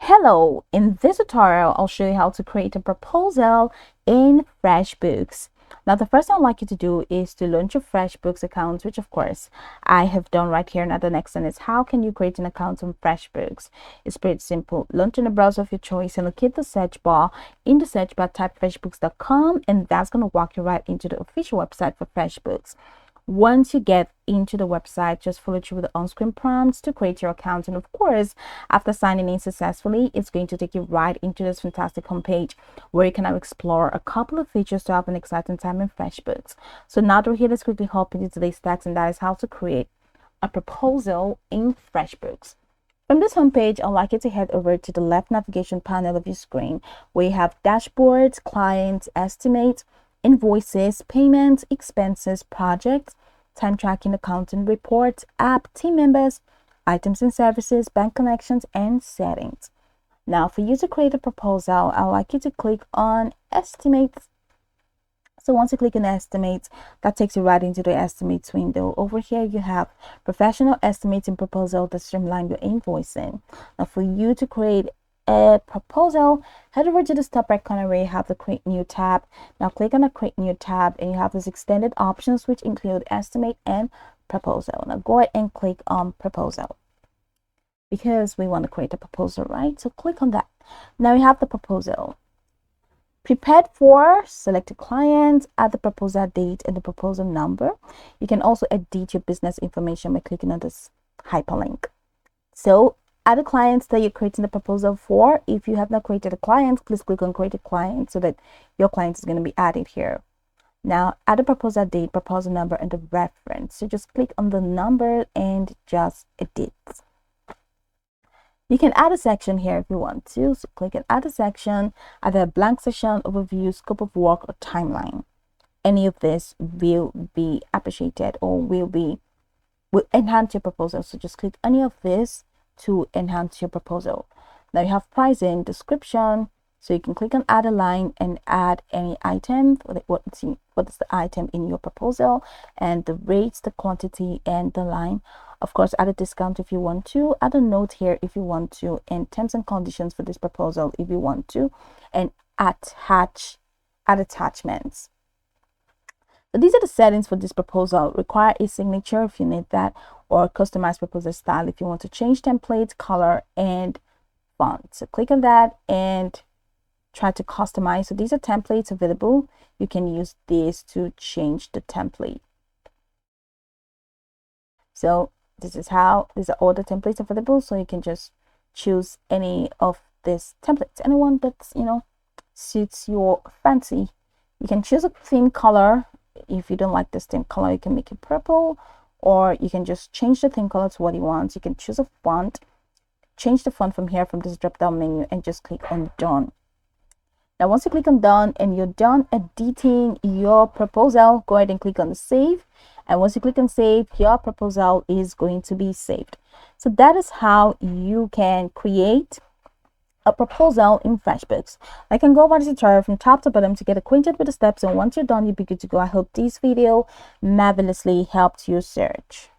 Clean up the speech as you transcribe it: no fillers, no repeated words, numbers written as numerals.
Hello, in this tutorial, I'll show you how to create a proposal in FreshBooks. Now, the first thing I'd like you to do is to launch your FreshBooks account, which of course I have done right here. Now, the next one is how can you create an account on FreshBooks? It's pretty simple. Launch in the browser of your choice and locate the search bar. In the search bar, type freshbooks.com, and that's going to walk you right into the official website for FreshBooks. Once you get into the website, just follow through the on-screen prompts to create your account. And of course, after signing in successfully, it's going to take you right into this fantastic homepage where you can now explore a couple of features to have an exciting time in FreshBooks. So now that we're here, let's quickly hop into today's text, and that is how to create a proposal in FreshBooks. From this homepage, I'd like you to head over to the left navigation panel of your screen where you have dashboards, clients, estimates, invoices, payments, expenses, projects, time tracking, accounting, reports, app, team members, items and services, bank connections, and settings. Now, for you to create a proposal, I'd like you to click on estimates. So once you click on estimates, that takes you right into the estimates window. Over here, you have professional estimates and proposal that streamline your invoicing. Now, for you to create a proposal, head over to the top right corner where you have the create new tab. Now click on the create new tab and you have these extended options which include estimate and proposal. Now go ahead and click on proposal because we want to create a proposal, right? So click on that. Now you have the proposal prepared for selected client, add the proposal date and the proposal number. You can also edit your business information by clicking on this hyperlink. So add the clients that you're creating the proposal for. If you have not created a client, please click on create a client so that your client is going to be added here. Now add a proposal date, proposal number, and the reference. So just click on the number and just edit. You can add a section here if you want to. So click on add a section, either a blank section, overview, scope of work, or timeline. Any of this will be appreciated or will enhance your proposal. So just click any of this to enhance your proposal. Now you have pricing, description, so you can click on add a line and add any item. What is the item in your proposal, and the rates, the quantity, and the line. Of course, add a discount if you want to, add a note here if you want to, and terms and conditions for this proposal if you want to, and add attachments. So these are the settings for this proposal. Require a signature if you need that, or customize proposal style if you want to change template, color, and font. So click on that and try to customize. So these are templates available. You can use this to change the template. So these are all the templates available. So you can just choose any of these templates, anyone that's suits your fancy. You can choose a theme color. If you don't like this theme color, you can make it purple, or you can just change the theme color to what you want. You can choose a font, change the font from here from this drop down menu, and just click on done. Now once you click on done and you're done editing your proposal, go ahead and click on save. And once you click on save, your proposal is going to be saved. So that is how you can create a proposal in FreshBooks. I can go over the tutorial from top to bottom to get acquainted with the steps, and once you're done, you'll be good to go. I hope this video marvelously helped your search.